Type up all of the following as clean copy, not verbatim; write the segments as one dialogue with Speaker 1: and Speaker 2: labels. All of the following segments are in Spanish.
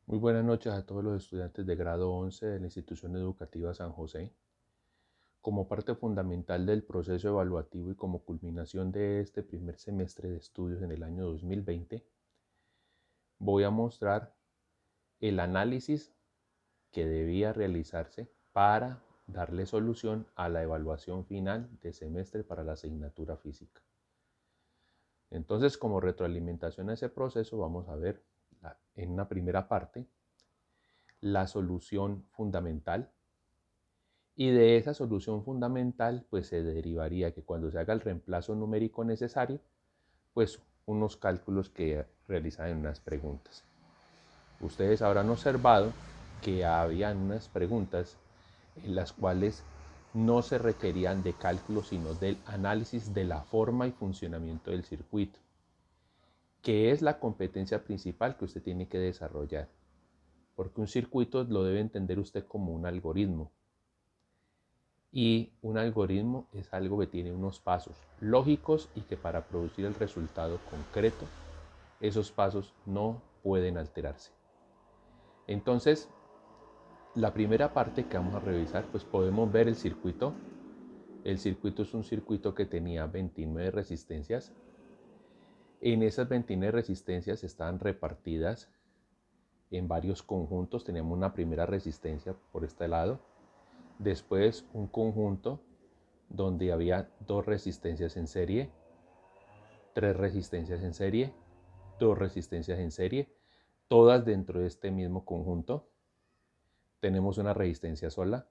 Speaker 1: Muy buenas noches a todos los estudiantes de grado 11 de la Institución Educativa San José. Como parte fundamental del proceso evaluativo y como culminación de este primer semestre de estudios en el año 2020, voy a mostrar el análisis que debía realizarse para darle solución a la evaluación final de semestre para la asignatura física. Entonces, como retroalimentación a ese proceso, vamos a ver en una primera parte la solución fundamental. Y de esa solución fundamental, pues se derivaría que cuando se haga el reemplazo numérico necesario, pues unos cálculos que realizan en unas preguntas. Ustedes habrán observado que había unas preguntas en las cuales no se requerían de cálculo, sino del análisis de la forma y funcionamiento del circuito, que es la competencia principal que usted tiene que desarrollar, porque un circuito lo debe entender usted como un algoritmo. Y un algoritmo es algo que tiene unos pasos lógicos y que para producir el resultado concreto, esos pasos no pueden alterarse. Entonces, la primera parte que vamos a revisar, pues podemos ver el circuito. El circuito es un circuito que tenía 29 resistencias. En esas 29 resistencias estaban repartidas en varios conjuntos. Teníamos una primera resistencia por este lado, después un conjunto donde había dos resistencias en serie, tres resistencias en serie, dos resistencias en serie, todas dentro de este mismo conjunto. Tenemos una resistencia sola,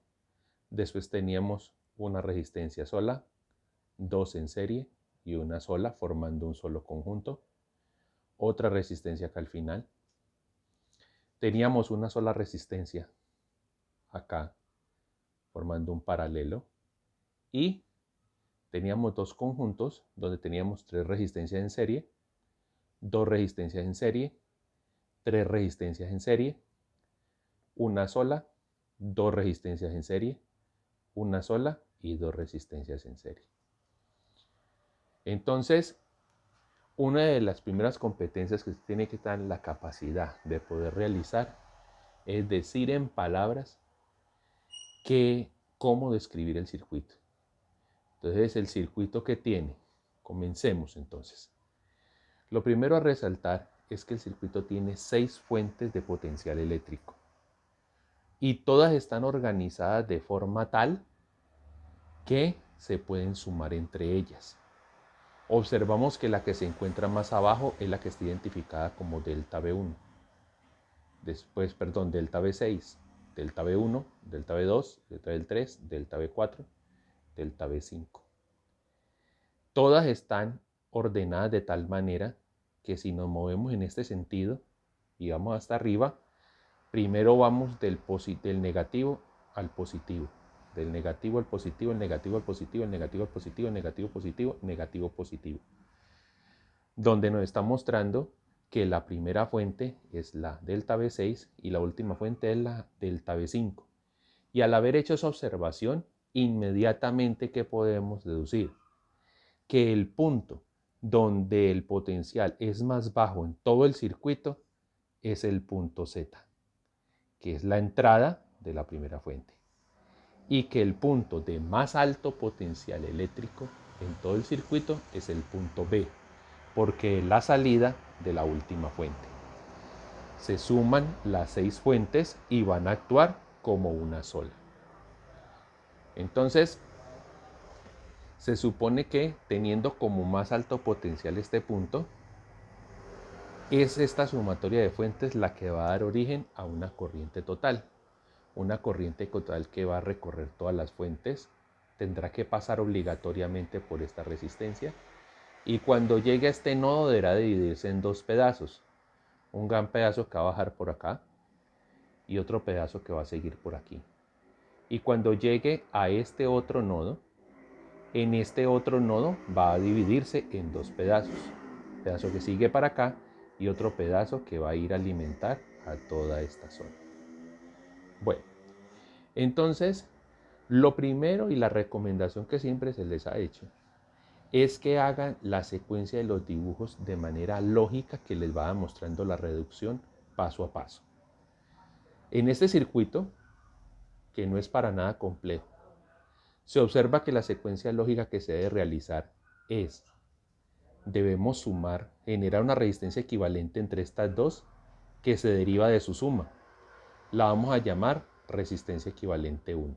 Speaker 1: después teníamos una resistencia sola, dos en serie y una sola formando un solo conjunto, otra resistencia acá al final. Teníamos una sola resistencia acá formando un paralelo y teníamos dos conjuntos donde teníamos tres resistencias en serie, dos resistencias en serie, tres resistencias en serie, una sola, dos resistencias en serie, una sola y dos resistencias en serie. Entonces, una de las primeras competencias que se tiene que tener la capacidad de poder realizar es decir en palabras cómo describir el circuito. Entonces, el circuito que tiene, comencemos entonces. Lo primero a resaltar es que el circuito tiene 6 fuentes de potencial eléctrico y todas están organizadas de forma tal que se pueden sumar entre ellas. Observamos que la que se encuentra más abajo es la que está identificada como delta B1. Después, delta B6, delta B1, delta B2, delta B3, delta B4, delta B5. Todas están ordenadas de tal manera que si nos movemos en este sentido y vamos hasta arriba, primero vamos del negativo al positivo. Del negativo al positivo, el negativo al positivo, el negativo al positivo, el negativo positivo, negativo positivo. Donde nos está mostrando que la primera fuente es la delta B6 y la última fuente es la delta B5. Y al haber hecho esa observación, inmediatamente ¿qué podemos deducir? Que el punto donde el potencial es más bajo en todo el circuito es el punto Z, que es la entrada de la primera fuente. Y que el punto de más alto potencial eléctrico en todo el circuito es el punto B, porque es la salida de la última fuente. Se suman las 6 fuentes y van a actuar como una sola. Entonces, se supone que teniendo como más alto potencial este punto, es esta sumatoria de fuentes la que va a dar origen a una corriente total. Una corriente total que va a recorrer todas las fuentes, tendrá que pasar obligatoriamente por esta resistencia y cuando llegue a este nodo deberá dividirse en dos pedazos. Un gran pedazo que va a bajar por acá y otro pedazo que va a seguir por aquí. Y cuando llegue a este otro nodo, en este otro nodo va a dividirse en dos pedazos. Pedazo que sigue para acá y otro pedazo que va a ir a alimentar a toda esta zona. Bueno, entonces lo primero y la recomendación que siempre se les ha hecho es que hagan la secuencia de los dibujos de manera lógica que les va mostrando la reducción paso a paso. En este circuito, que no es para nada complejo, se observa que la secuencia lógica que se debe realizar es: debemos sumar, generar una resistencia equivalente entre estas dos que se deriva de su suma. La vamos a llamar resistencia equivalente 1.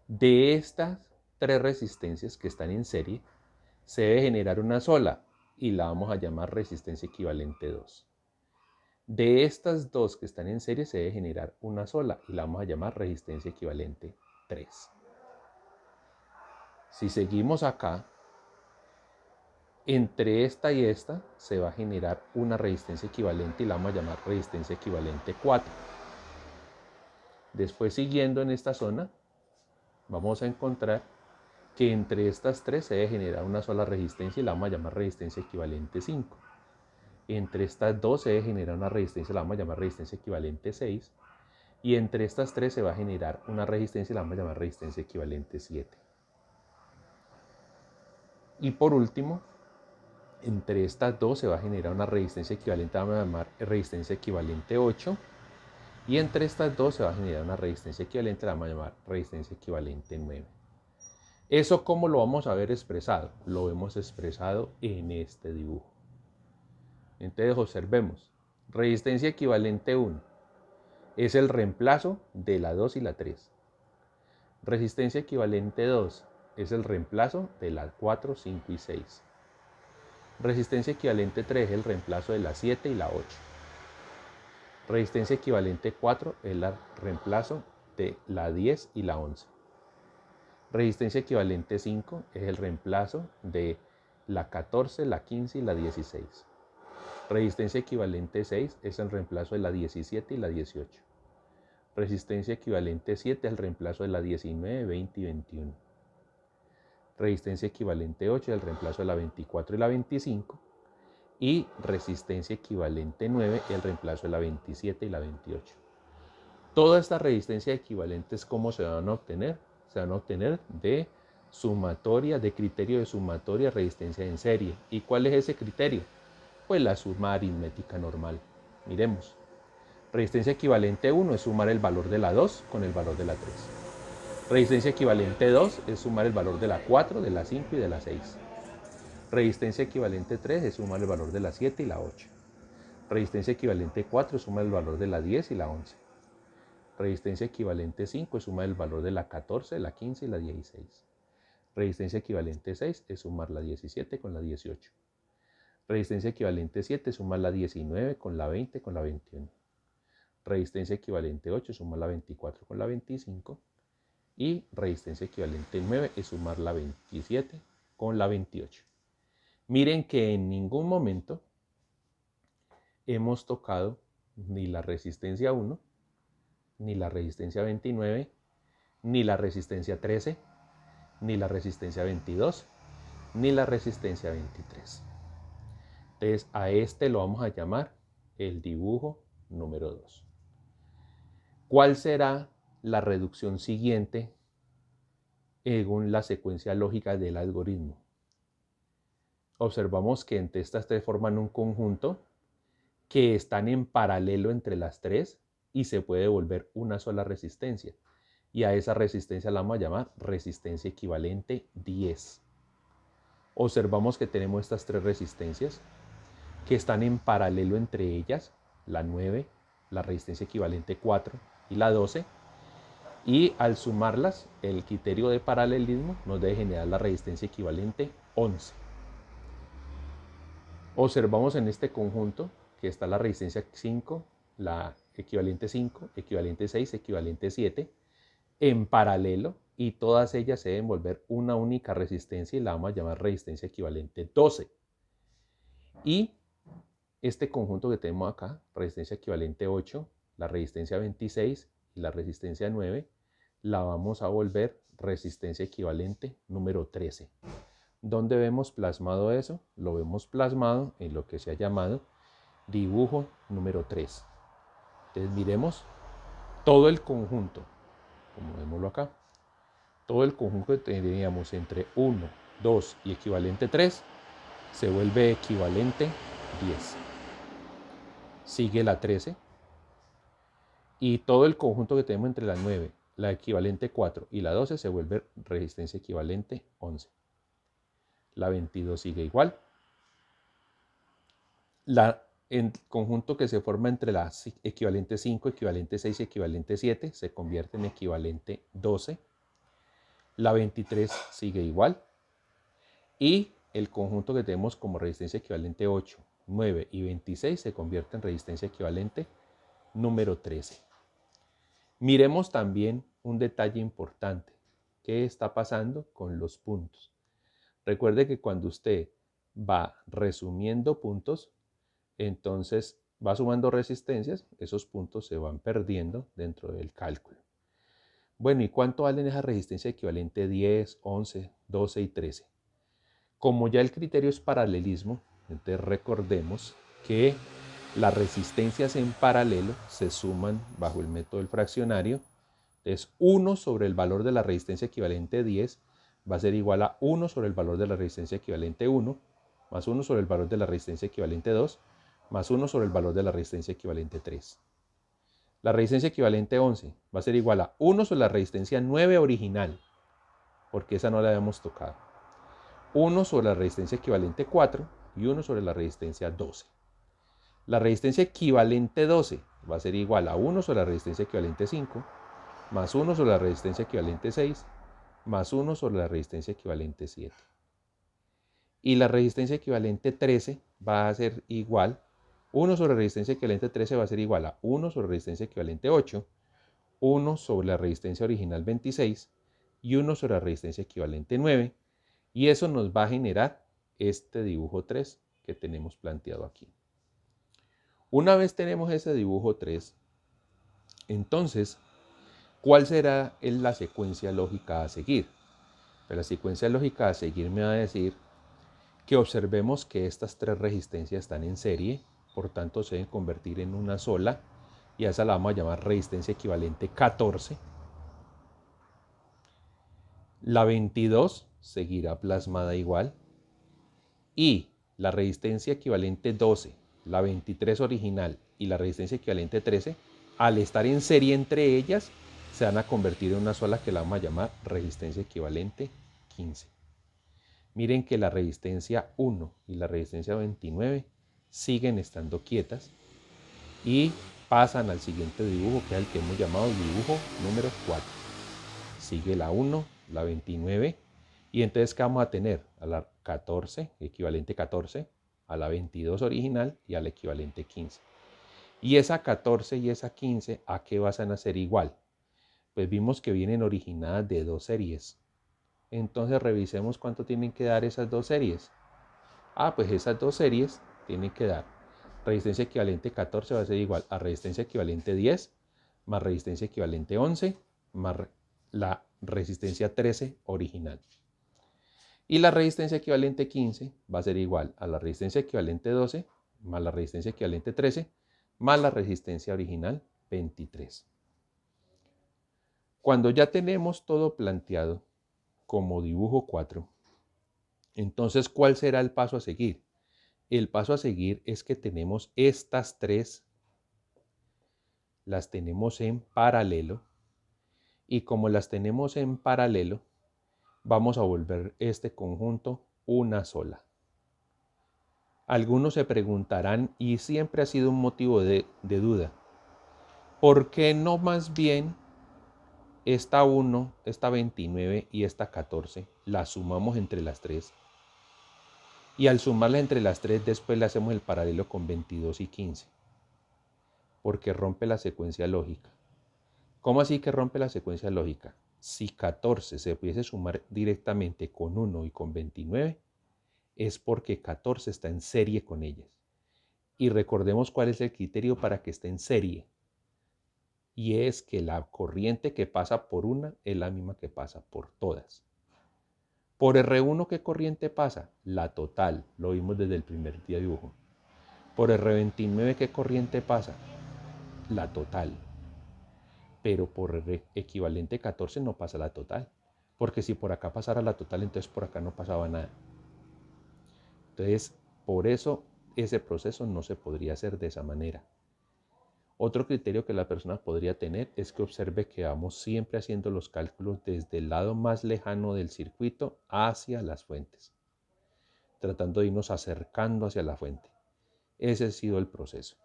Speaker 1: De estas tres resistencias que están en serie, se debe generar una sola y la vamos a llamar resistencia equivalente 2. De estas dos que están en serie se debe generar una sola y la vamos a llamar resistencia equivalente 3. Si seguimos acá, entre esta y esta se va a generar una resistencia equivalente y la vamos a llamar resistencia equivalente 4. Después, siguiendo en esta zona, vamos a encontrar que entre estas tres se debe generar una sola resistencia y la vamos a llamar resistencia equivalente 5. Entre estas dos se debe generar una resistencia y la vamos a llamar resistencia equivalente 6. Y entre estas tres se va a generar una resistencia y la vamos a llamar resistencia equivalente 7. Y por último, entre estas dos se va a generar una resistencia equivalente, la vamos a llamar resistencia equivalente 8. Y entre estas dos se va a generar una resistencia equivalente, la vamos a llamar resistencia equivalente 9. ¿Eso cómo lo vamos a ver expresado? Lo hemos expresado en este dibujo. Entonces observemos, resistencia equivalente 1 es el reemplazo de la 2 y la 3. Resistencia equivalente 2 es el reemplazo de la 4, 5 y 6. Resistencia equivalente 3 es el reemplazo de la 7 y la 8. Resistencia equivalente 4 es el reemplazo de la 10 y la 11. Resistencia equivalente 5 es el reemplazo de la 14, la 15 y la 16. Resistencia equivalente 6 es el reemplazo de la 17 y la 18. Resistencia equivalente 7 es el reemplazo de la 19, 20 y 21. Resistencia equivalente 8 es el reemplazo de la 24 y la 25. Y resistencia equivalente 9 es el reemplazo de la 27 y la 28. Todas estas resistencias equivalentes, ¿cómo se van a obtener? Se van a obtener de sumatoria, de criterio de sumatoria resistencia en serie. ¿Y cuál es ese criterio? Pues la suma aritmética normal. Miremos. Resistencia equivalente 1 es sumar el valor de la 2 con el valor de la 3. Resistencia equivalente 2 es sumar el valor de la 4, de la 5 y de la 6. Resistencia equivalente 3 es sumar el valor de la 7 y la 8. Resistencia equivalente 4 es sumar el valor de la 10 y la 11. Resistencia equivalente 5 es sumar el valor de la 14, la 15 y la 16. Resistencia equivalente 6 es sumar la 17 con la 18. Resistencia equivalente 7 es sumar la 19 con la 20 con la 21. Resistencia equivalente 8 es sumar la 24 con la 25. Y resistencia equivalente 9 es sumar la 27 con la 28. Miren que en ningún momento hemos tocado ni la resistencia 1, ni la resistencia 29, ni la resistencia 13, ni la resistencia 22, ni la resistencia 23. Entonces a este lo vamos a llamar el dibujo número 2. ¿Cuál será la reducción siguiente según la secuencia lógica del algoritmo? Observamos que entre estas tres forman un conjunto que están en paralelo entre las tres y se puede volver una sola resistencia. Y a esa resistencia la vamos a llamar resistencia equivalente 10. Observamos que tenemos estas tres resistencias que están en paralelo entre ellas, la 9, la resistencia equivalente 4 y la 12. Y al sumarlas, el criterio de paralelismo nos debe generar la resistencia equivalente 11. Observamos en este conjunto que está la resistencia 5, la equivalente 5, equivalente 6, equivalente 7, en paralelo, y todas ellas se deben volver una única resistencia y la vamos a llamar resistencia equivalente 12. Y este conjunto que tenemos acá, resistencia equivalente 8, la resistencia 26 y la resistencia 9, la vamos a volver resistencia equivalente número 13. ¿Dónde vemos plasmado eso? Lo vemos plasmado en lo que se ha llamado dibujo número 3. Entonces miremos todo el conjunto, como vemoslo acá. Todo el conjunto que teníamos entre 1, 2 y equivalente 3 se vuelve equivalente 10. Sigue la 13. Y todo el conjunto que tenemos entre la 9, la equivalente 4 y la 12 se vuelve resistencia equivalente 11. La 22 sigue igual. El conjunto que se forma entre la equivalente 5, equivalente 6 y equivalente 7 se convierte en equivalente 12. La 23 sigue igual. Y el conjunto que tenemos como resistencia equivalente 8, 9 y 26 se convierte en resistencia equivalente número 13. Miremos también un detalle importante. ¿Qué está pasando con los puntos? Recuerde que cuando usted va resumiendo puntos, entonces va sumando resistencias, esos puntos se van perdiendo dentro del cálculo. Bueno, ¿y cuánto valen esas resistencias equivalente 10, 11, 12 y 13? Como ya el criterio es paralelismo, entonces recordemos que las resistencias en paralelo se suman bajo el método del fraccionario. Entonces 1 sobre el valor de la resistencia equivalente 10 va a ser igual a 1 sobre el valor de la resistencia equivalente 1, más 1 sobre el valor de la resistencia equivalente 2, más 1 sobre el valor de la resistencia equivalente 3. La resistencia equivalente 11 va a ser igual a 1 sobre la resistencia 9 original, porque esa no la habíamos tocado. 1 sobre la resistencia equivalente 4 y 1 sobre la resistencia 12. La resistencia equivalente 12 va a ser igual a 1 sobre la resistencia equivalente 5, más 1 sobre la resistencia equivalente 6, más 1 sobre la resistencia equivalente 7. Y la resistencia equivalente 13 va a ser igual, 1 sobre la resistencia equivalente 13 va a ser igual a 1 sobre la resistencia equivalente 8, 1 sobre la resistencia original 26 y 1 sobre la resistencia equivalente 9. Y eso nos va a generar este dibujo 3 que tenemos planteado aquí. Una vez tenemos ese dibujo 3, entonces, ¿cuál será la secuencia lógica a seguir? Pues la secuencia lógica a seguir me va a decir que observemos que estas tres resistencias están en serie, por tanto se deben convertir en una sola, y a esa la vamos a llamar resistencia equivalente 14. La 22 seguirá plasmada igual, y la resistencia equivalente 12, la 23 original y la resistencia equivalente 13, al estar en serie entre ellas, se van a convertir en una sola que la vamos a llamar resistencia equivalente 15. Miren que la resistencia 1 y la resistencia 29 siguen estando quietas y pasan al siguiente dibujo, que es el que hemos llamado dibujo número 4. Sigue la 1, la 29, y entonces ¿qué vamos a tener? A la 14, equivalente 14, a la 22 original y a la equivalente 15. Y esa 14 y esa 15, ¿a qué van a ser igual? Pues vimos que vienen originadas de dos series. Entonces revisemos cuánto tienen que dar esas dos series. Pues esas dos series tienen que dar resistencia equivalente 14 va a ser igual a resistencia equivalente 10 más resistencia equivalente 11 más la resistencia 13 original. Y la resistencia equivalente 15 va a ser igual a la resistencia equivalente 12 más la resistencia equivalente 13 más la resistencia original 23. Cuando ya tenemos todo planteado como dibujo 4, entonces ¿cuál será el paso a seguir? El paso a seguir es que tenemos estas tres, las tenemos en paralelo, y como las tenemos en paralelo, vamos a volver este conjunto una sola. Algunos se preguntarán, y siempre ha sido un motivo de duda, ¿por qué no más bien esta 1, esta 29 y esta 14 las sumamos entre las tres? Y al sumarlas entre las tres, después le hacemos el paralelo con 22 y 15, porque rompe la secuencia lógica. ¿Cómo así que rompe la secuencia lógica? Si 14 se pudiese sumar directamente con 1 y con 29, es porque 14 está en serie con ellas. Y recordemos cuál es el criterio para que esté en serie. Y es que la corriente que pasa por una es la misma que pasa por todas. Por R1, ¿qué corriente pasa? La total, lo vimos desde el primer dibujo. Por R29, ¿qué corriente pasa? La total. Pero por R equivalente 14 no pasa la total. Porque si por acá pasara la total, entonces por acá no pasaba nada. Entonces, por eso ese proceso no se podría hacer de esa manera. Otro criterio que la persona podría tener es que observe que vamos siempre haciendo los cálculos desde el lado más lejano del circuito hacia las fuentes, tratando de irnos acercando hacia la fuente. Ese ha sido el proceso.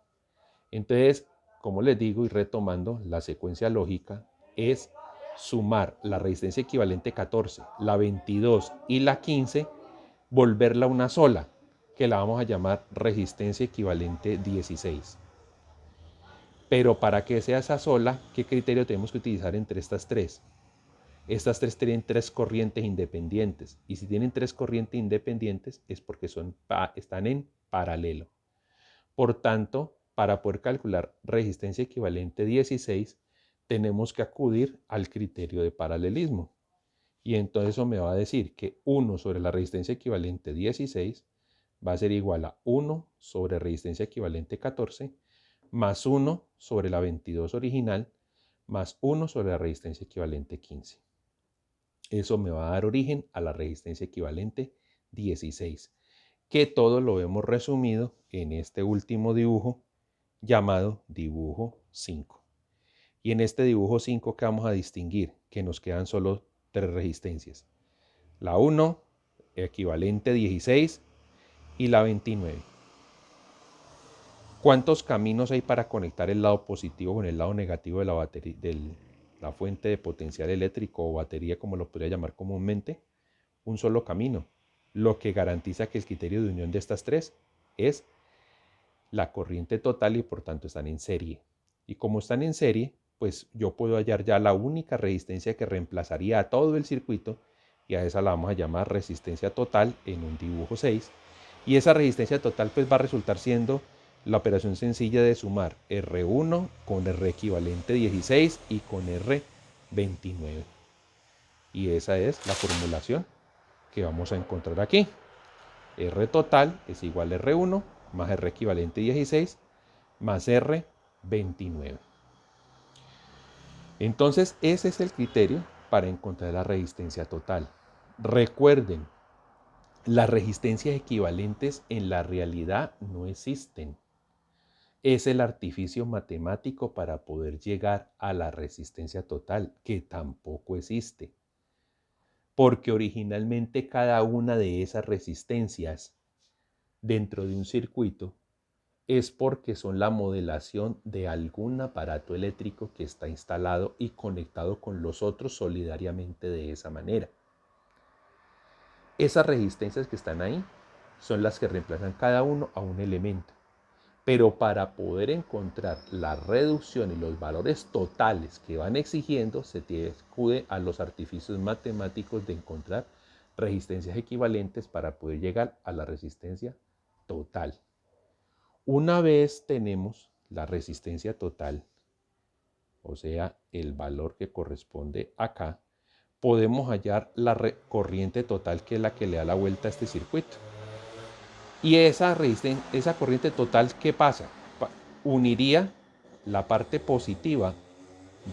Speaker 1: Entonces, como les digo y retomando, la secuencia lógica es sumar la resistencia equivalente 14, la 22 y la 15, volverla una sola, que la vamos a llamar resistencia equivalente 16. Pero para que sea esa sola, ¿qué criterio tenemos que utilizar entre estas tres? Estas tres tienen tres corrientes independientes. Y si tienen tres corrientes independientes es porque están en paralelo. Por tanto, para poder calcular resistencia equivalente 16, tenemos que acudir al criterio de paralelismo. Y entonces eso me va a decir que 1 sobre la resistencia equivalente 16 va a ser igual a 1 sobre resistencia equivalente 14 más 1 sobre la 22 original más 1 sobre la resistencia equivalente 15. Eso me va a dar origen a la resistencia equivalente 16, que todo lo hemos resumido en este último dibujo llamado dibujo 5. Y en este dibujo 5, ¿qué vamos a distinguir? Que nos quedan solo tres resistencias. La 1, equivalente 16, y la 29. ¿Cuántos caminos hay para conectar el lado positivo con el lado negativo de la batería, de la fuente de potencial eléctrico o batería, como lo podría llamar comúnmente? Un solo camino, lo que garantiza que el criterio de unión de estas tres es la corriente total y por tanto están en serie. Y como están en serie, pues yo puedo hallar ya la única resistencia que reemplazaría a todo el circuito, y a esa la vamos a llamar resistencia total en un dibujo 6. Y esa resistencia total pues va a resultar siendo la operación sencilla de sumar R1 con R equivalente 16 y con R 29. Y esa es la formulación que vamos a encontrar aquí. R total es igual a R1 más R equivalente 16 más R 29. Entonces ese es el criterio para encontrar la resistencia total. Recuerden, las resistencias equivalentes en la realidad no existen. Es el artificio matemático para poder llegar a la resistencia total, que tampoco existe. Porque originalmente cada una de esas resistencias dentro de un circuito es porque son la modelación de algún aparato eléctrico que está instalado y conectado con los otros solidariamente de esa manera. Esas resistencias que están ahí son las que reemplazan cada uno a un elemento. Pero para poder encontrar la reducción y los valores totales que van exigiendo, se acude a los artificios matemáticos de encontrar resistencias equivalentes para poder llegar a la resistencia total. Una vez tenemos la resistencia total, o sea, el valor que corresponde acá, podemos hallar la corriente total, que es la que le da la vuelta a este circuito. Y esa corriente total, ¿qué pasa? Uniría la parte positiva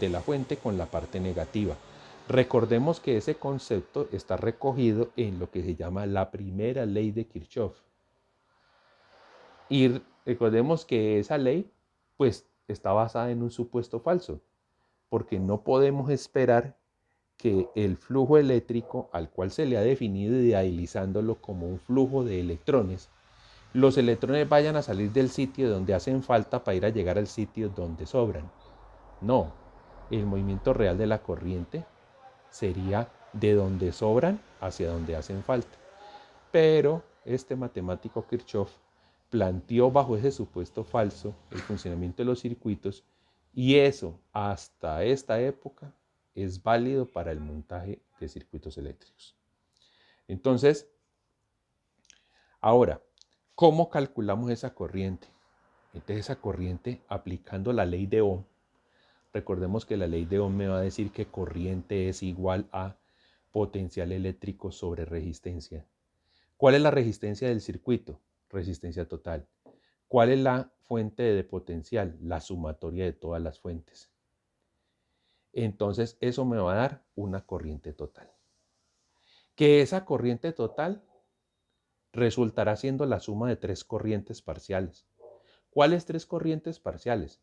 Speaker 1: de la fuente con la parte negativa. Recordemos que ese concepto está recogido en lo que se llama la primera ley de Kirchhoff. Y recordemos que esa ley pues está basada en un supuesto falso, porque no podemos esperar que el flujo eléctrico al cual se le ha definido, idealizándolo como un flujo de electrones, los electrones vayan a salir del sitio donde hacen falta para ir a llegar al sitio donde sobran. No, el movimiento real de la corriente sería de donde sobran hacia donde hacen falta. Pero este matemático Kirchhoff planteó bajo ese supuesto falso el funcionamiento de los circuitos, y eso hasta esta época es válido para el montaje de circuitos eléctricos. Entonces, ahora, ¿cómo calculamos esa corriente? Entonces esa corriente, aplicando la ley de Ohm, recordemos que la ley de Ohm me va a decir que corriente es igual a potencial eléctrico sobre resistencia. ¿Cuál es la resistencia del circuito? Resistencia total. ¿Cuál es la fuente de potencial? La sumatoria de todas las fuentes. Entonces eso me va a dar una corriente total. Que esa corriente total resultará siendo la suma de tres corrientes parciales. ¿Cuáles tres corrientes parciales?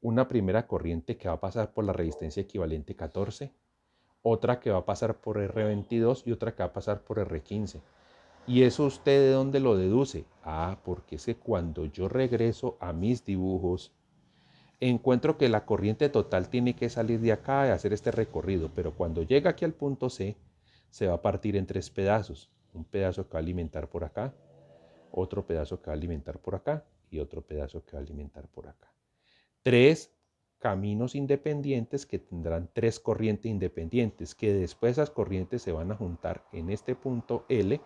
Speaker 1: una primera corriente que va a pasar por la resistencia equivalente 14, otra que va a pasar por R22 y otra que va a pasar por R15. ¿Y eso usted de dónde lo deduce? Porque es que cuando yo regreso a mis dibujos, encuentro que la corriente total tiene que salir de acá y hacer este recorrido, pero cuando llega aquí al punto C, se va a partir en 3 pedazos. Un pedazo que va a alimentar por acá, otro pedazo que va a alimentar por acá y otro pedazo que va a alimentar por acá. 3 caminos independientes que tendrán 3 corrientes independientes, que después esas corrientes se van a juntar en este punto L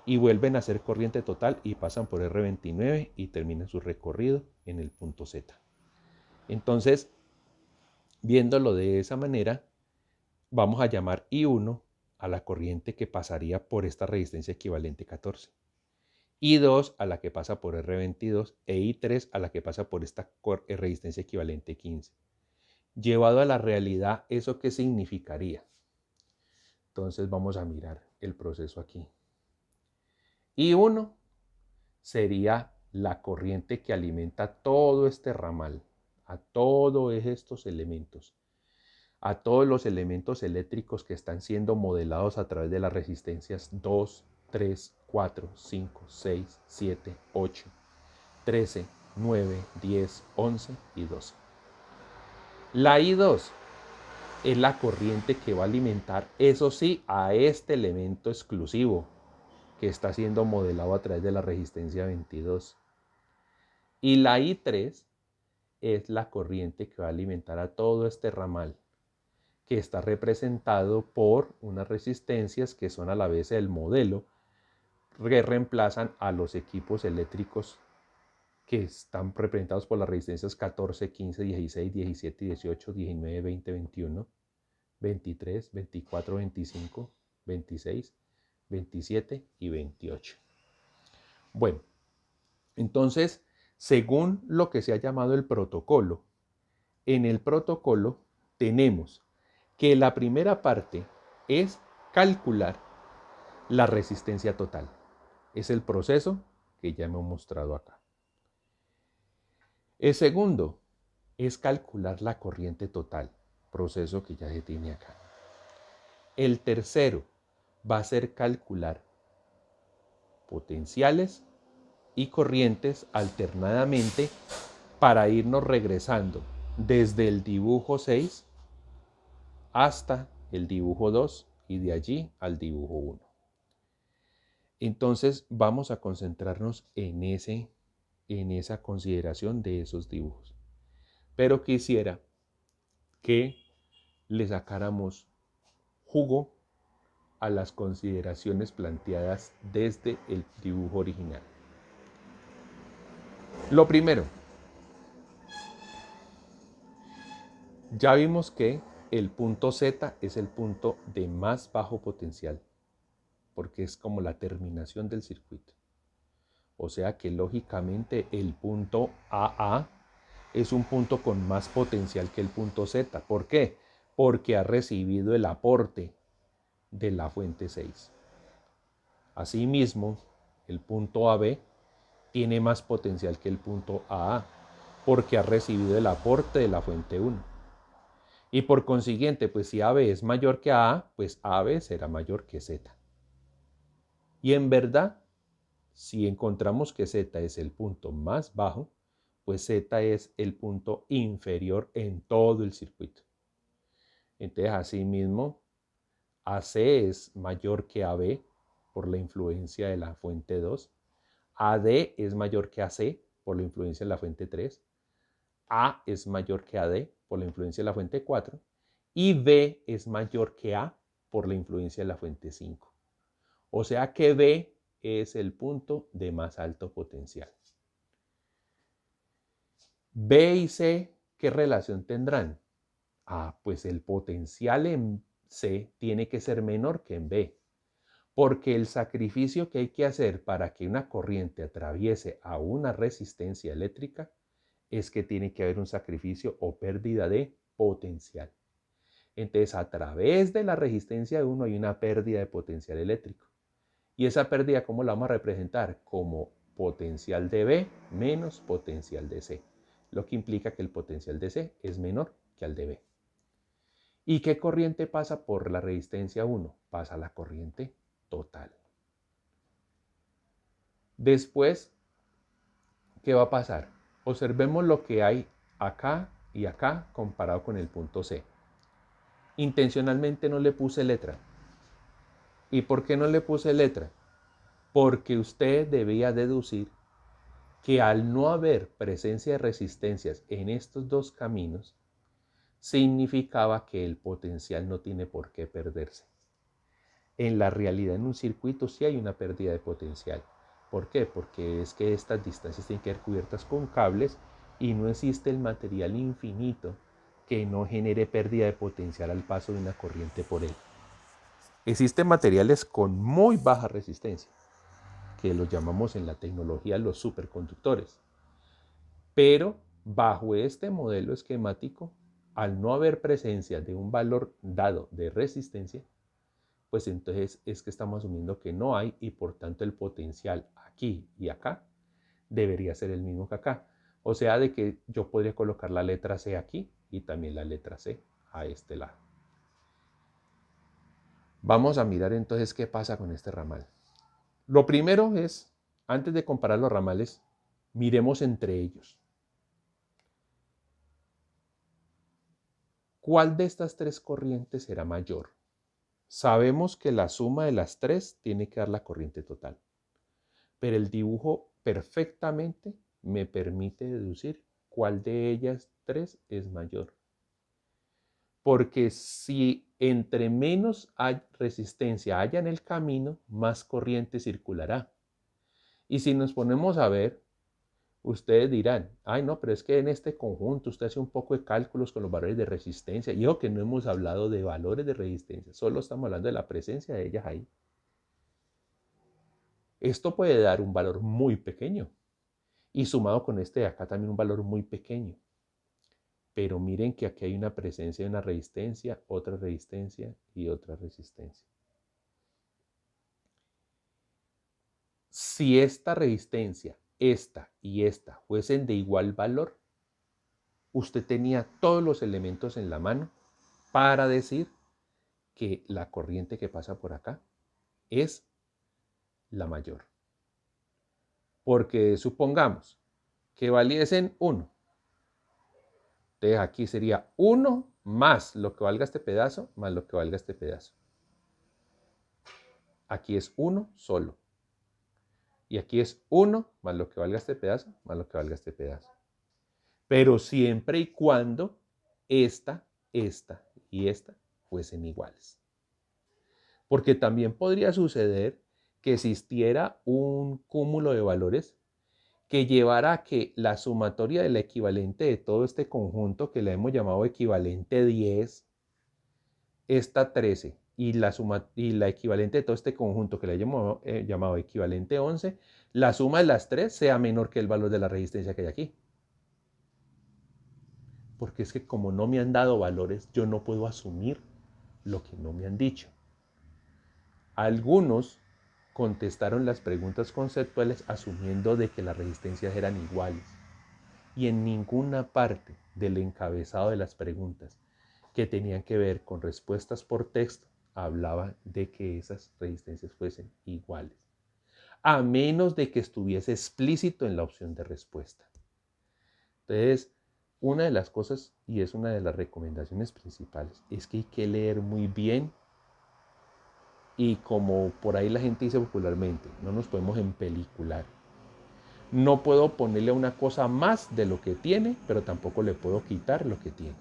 Speaker 1: y vuelven a ser corriente total y pasan por R29 y terminan su recorrido en el punto Z. Entonces, viéndolo de esa manera, vamos a llamar I1 a la corriente que pasaría por esta resistencia equivalente 14. I2 a la que pasa por R22 e I3 a la que pasa por esta resistencia equivalente 15. Llevado a la realidad, ¿eso qué significaría? Entonces vamos a mirar el proceso aquí. I1 sería la corriente que alimenta todo este ramal, a todos estos elementos, a todos los elementos eléctricos que están siendo modelados a través de las resistencias 2, 3, 4, 5, 6, 7, 8, 13, 9, 10, 11 y 12. La I2 es la corriente que va a alimentar, eso sí, a este elemento exclusivo que está siendo modelado a través de la resistencia 22. Y la I3 es la corriente que va a alimentar a todo este ramal, que está representado por unas resistencias que son a la vez el modelo, que reemplazan a los equipos eléctricos que están representados por las resistencias 14, 15, 16, 17, 18, 19, 20, 21, 23, 24, 25, 26, 27 y 28. Bueno, entonces, según lo que se ha llamado el protocolo, en el protocolo tenemos que la primera parte es calcular la resistencia total. Es el proceso que ya hemos mostrado acá. El segundo es calcular la corriente total, proceso que ya se tiene acá. El tercero va a ser calcular potenciales y corrientes alternadamente para irnos regresando desde el dibujo 6 hasta el dibujo 2 y de allí al dibujo 1. Entonces vamos a concentrarnos en esa consideración de esos dibujos. Pero quisiera que le sacáramos jugo a las consideraciones planteadas desde el dibujo original. Lo primero, ya vimos que el punto Z es el punto de más bajo potencial, porque es como la terminación del circuito. O sea que lógicamente el punto AA es un punto con más potencial que el punto Z. ¿Por qué? Porque ha recibido el aporte de la fuente 6. Asimismo, el punto AB tiene más potencial que el punto AA, porque ha recibido el aporte de la fuente 1. Y por consiguiente, pues si AB es mayor que AA, pues AB será mayor que Z. Y en verdad, si encontramos que Z es el punto más bajo, pues Z es el punto inferior en todo el circuito. Entonces, asimismo, AC es mayor que AB por la influencia de la fuente 2. AD es mayor que AC por la influencia de la fuente 3. A es mayor que AD por la influencia de la fuente 4. Y B es mayor que A por la influencia de la fuente 5. O sea que B es el punto de más alto potencial. B y C, ¿qué relación tendrán? Pues el potencial en C tiene que ser menor que en B, porque el sacrificio que hay que hacer para que una corriente atraviese a una resistencia eléctrica es que tiene que haber un sacrificio o pérdida de potencial. Entonces, a través de la resistencia de uno hay una pérdida de potencial eléctrico. Y esa pérdida, ¿cómo la vamos a representar? Como potencial de B menos potencial de C. lo que implica que el potencial de C es menor que al de B. ¿Y qué corriente pasa por la resistencia 1? Pasa la corriente total. Después, ¿qué va a pasar? Observemos lo que hay acá y acá comparado con el punto C. Intencionalmente no le puse letra. ¿Y por qué no le puse letra? Porque usted debía deducir que al no haber presencia de resistencias en estos dos caminos, significaba que el potencial no tiene por qué perderse. En la realidad, en un circuito sí hay una pérdida de potencial. ¿Por qué? Porque es que estas distancias tienen que ser cubiertas con cables y no existe el material infinito que no genere pérdida de potencial al paso de una corriente por él. Existen materiales con muy baja resistencia, que los llamamos en la tecnología los superconductores. Pero bajo este modelo esquemático, al no haber presencia de un valor dado de resistencia, pues entonces es que estamos asumiendo que no hay y por tanto el potencial aquí y acá debería ser el mismo que acá. O sea, de que yo podría colocar la letra C aquí y también la letra C a este lado. Vamos a mirar entonces qué pasa con este ramal. Lo primero es, antes de comparar los ramales, miremos entre ellos. ¿Cuál de estas tres corrientes será mayor? Sabemos que la suma de las tres tiene que dar la corriente total, pero el dibujo perfectamente me permite deducir cuál de ellas tres es mayor. Porque si entre menos resistencia haya en el camino, más corriente circulará. Y si nos ponemos a ver, ustedes dirán, ay no, pero es que en este conjunto usted hace un poco de cálculos con los valores de resistencia. Y ojo que no hemos hablado de valores de resistencia, solo estamos hablando de la presencia de ellas ahí. Esto puede dar un valor muy pequeño. Y sumado con este de acá también un valor muy pequeño. Pero miren que aquí hay una presencia de una resistencia y otra resistencia. Si esta resistencia, esta y esta fuesen de igual valor, usted tenía todos los elementos en la mano para decir que la corriente que pasa por acá es la mayor. Porque supongamos que valiesen 1. Entonces aquí sería 1 más lo que valga este pedazo, más lo que valga este pedazo. Aquí es 1 solo. Y aquí es 1 más lo que valga este pedazo, más lo que valga este pedazo. Pero siempre y cuando esta y esta fuesen iguales. Porque también podría suceder que existiera un cúmulo de valores que llevara a que la sumatoria del equivalente de todo este conjunto, que le hemos llamado equivalente 10, esta 13, y la equivalente de todo este conjunto, que le hemos llamado equivalente 11, la suma de las tres sea menor que el valor de la resistencia que hay aquí. Porque es que como no me han dado valores, yo no puedo asumir lo que no me han dicho. Algunos contestaron las preguntas conceptuales asumiendo de que las resistencias eran iguales. Y en ninguna parte del encabezado de las preguntas que tenían que ver con respuestas por texto hablaba de que esas resistencias fuesen iguales, a menos de que estuviese explícito en la opción de respuesta. Entonces, una de las cosas, y es una de las recomendaciones principales, es que hay que leer muy bien y como por ahí la gente dice popularmente, no nos podemos empelicular. No puedo ponerle a una cosa más de lo que tiene, pero tampoco le puedo quitar lo que tiene.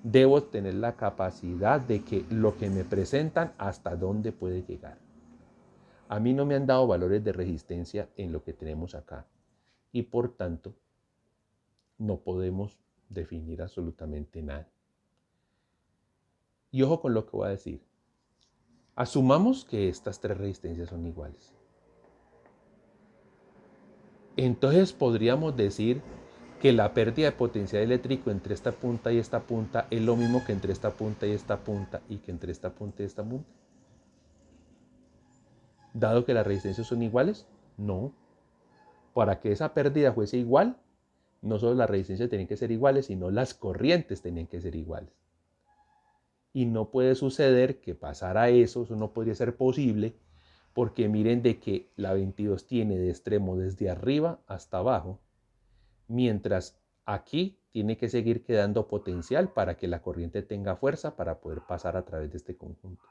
Speaker 1: Debo tener la capacidad de que lo que me presentan hasta dónde puede llegar. A mí no me han dado valores de resistencia en lo que tenemos acá y por tanto no podemos definir absolutamente nada. Y ojo con lo que voy a decir. Asumamos que estas tres resistencias son iguales. Entonces podríamos decir que la pérdida de potencial eléctrico entre esta punta y esta punta es lo mismo que entre esta punta y esta punta y que entre esta punta y esta punta. Dado que las resistencias son iguales, no. Para que esa pérdida fuese igual, No solo las resistencias tenían que ser iguales, sino las corrientes tenían que ser iguales. Y no puede suceder que pasara eso no podría ser posible, porque miren de que la 22 tiene de extremo desde arriba hasta abajo, mientras aquí tiene que seguir quedando potencial para que la corriente tenga fuerza para poder pasar a través de este conjunto.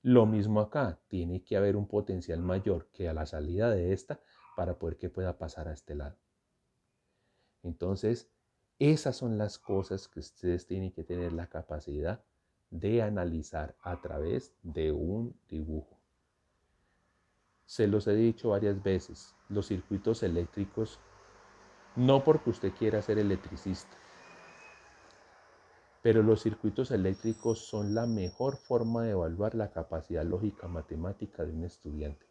Speaker 1: Lo mismo acá, tiene que haber un potencial mayor que a la salida de esta para poder que pueda pasar a este lado. Entonces, esas son las cosas que ustedes tienen que tener la capacidad de analizar a través de un dibujo. Se los he dicho varias veces, los circuitos eléctricos, no porque usted quiera ser electricista, pero los circuitos eléctricos son la mejor forma de evaluar la capacidad lógica matemática de un estudiante.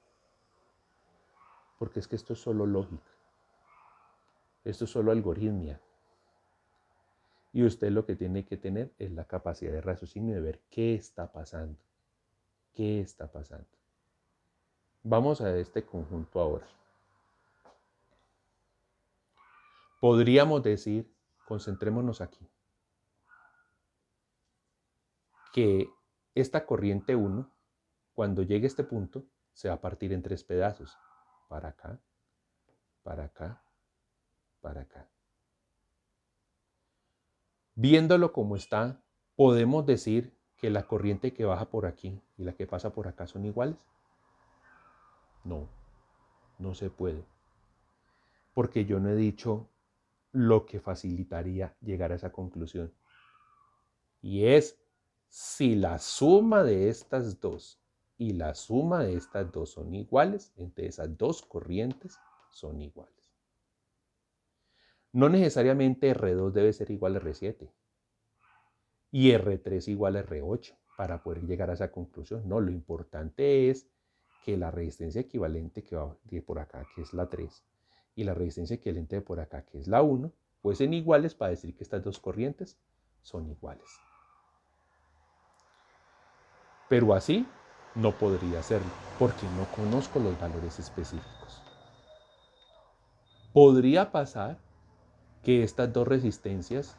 Speaker 1: Porque es que esto es solo lógica, esto es solo algoritmia. Y usted lo que tiene que tener es la capacidad de raciocinio de ver qué está pasando. ¿Qué está pasando? Vamos a este conjunto ahora. Podríamos decir, concentrémonos aquí, que esta corriente 1, cuando llegue a este punto, se va a partir en 3 pedazos. Para acá, para acá, para acá. Viéndolo como está, podemos decir que la corriente que baja por aquí y la que pasa por acá son iguales. No, no se puede. Porque yo no he dicho lo que facilitaría llegar a esa conclusión. Y es si la suma de estas dos y la suma de estas dos son iguales, entre esas dos corrientes son iguales. No necesariamente R2 debe ser igual a R7 y R3 igual a R8 para poder llegar a esa conclusión. No, lo importante es que la resistencia equivalente que va de por acá, que es la 3, y la resistencia equivalente de por acá, que es la 1, pues sean iguales para decir que estas dos corrientes son iguales. Pero así no podría serlo, porque no conozco los valores específicos. Podría pasar que estas dos resistencias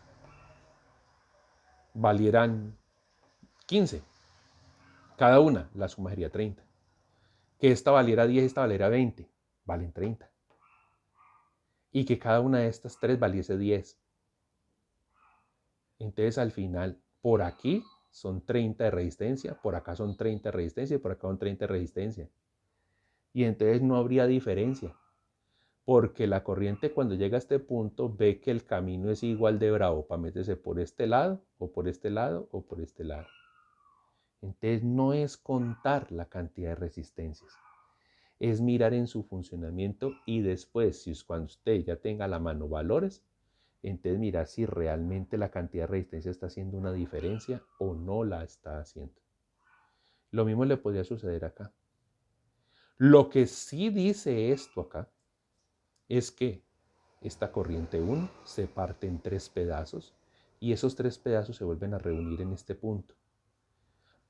Speaker 1: valieran 15. Cada una, la suma sería 30. Que esta valiera 10, esta valiera 20, valen 30. Y que cada una de estas tres valiese 10. Entonces al final, por aquí son 30 de resistencia, por acá son 30 de resistencia y por acá son 30 de resistencia. Y entonces no habría diferencia, porque la corriente cuando llega a este punto ve que el camino es igual de bravo para meterse por este lado, o por este lado, o por este lado. Entonces no es contar la cantidad de resistencias, es mirar en su funcionamiento y después, cuando usted ya tenga a la mano valores, entonces mirar si realmente la cantidad de resistencia está haciendo una diferencia o no la está haciendo. Lo mismo le podría suceder acá. Lo que sí dice esto acá es que esta corriente 1 se parte en 3 pedazos y esos 3 pedazos se vuelven a reunir en este punto.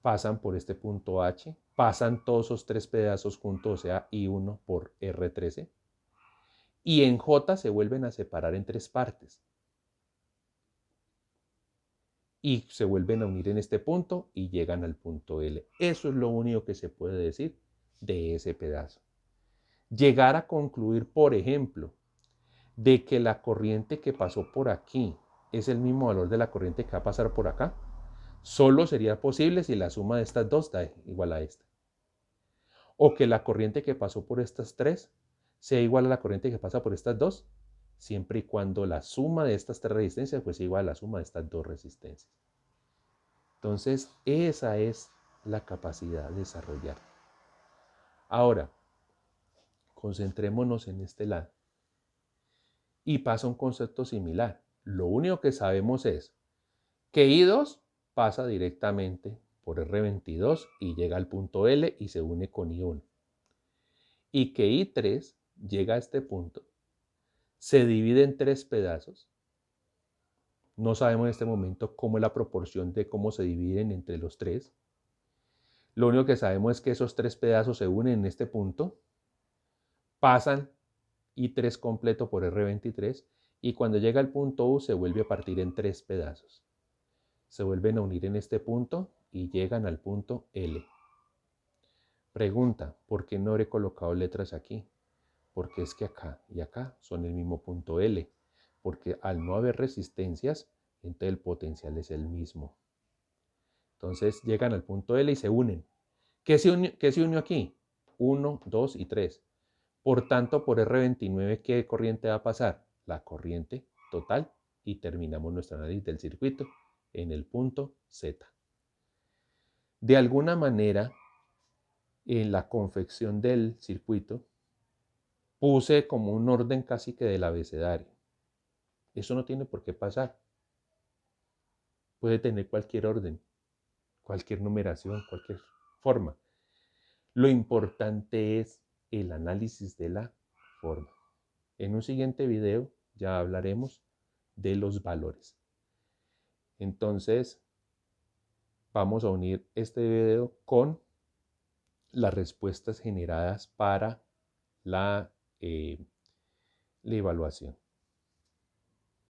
Speaker 1: Pasan por este punto H, pasan todos esos 3 pedazos juntos, o sea, I1 por R13, y en J se vuelven a separar en 3 partes. Y se vuelven a unir en este punto y llegan al punto L. Eso es lo único que se puede decir de ese pedazo. Llegar a concluir, por ejemplo, de que la corriente que pasó por aquí es el mismo valor de la corriente que va a pasar por acá, solo sería posible si la suma de estas dos da igual a esta. O que la corriente que pasó por estas tres sea igual a la corriente que pasa por estas dos, siempre y cuando la suma de estas tres resistencias pues sea igual a la suma de estas dos resistencias. Entonces, esa es la capacidad de desarrollar. Ahora, concentrémonos en este lado. Y pasa un concepto similar. Lo único que sabemos es que I2 pasa directamente por R22 y llega al punto L y se une con I1. Y que I3 llega a este punto, se divide en 3 pedazos. No sabemos en este momento cómo es la proporción de cómo se dividen entre los 3. Lo único que sabemos es que esos 3 pedazos se unen en este punto, pasan I3 completo por R23 y cuando llega al punto U se vuelve a partir en 3 pedazos. Se vuelven a unir en este punto y llegan al punto L. Pregunta, ¿por qué no he colocado letras aquí? Porque es que acá y acá son el mismo punto L, porque al no haber resistencias, entonces el potencial es el mismo. Entonces llegan al punto L y se unen. ¿Qué se unió aquí? 1, 2 y 3. Por tanto, por R29, ¿qué corriente va a pasar? La corriente total, y terminamos nuestro análisis del circuito en el punto Z. De alguna manera, en la confección del circuito, puse como un orden casi que del abecedario. Eso no tiene por qué pasar. Puede tener cualquier orden, cualquier numeración, cualquier forma. Lo importante es el análisis de la forma. En un siguiente video ya hablaremos de los valores. Entonces, vamos a unir este video con las respuestas generadas para la evaluación.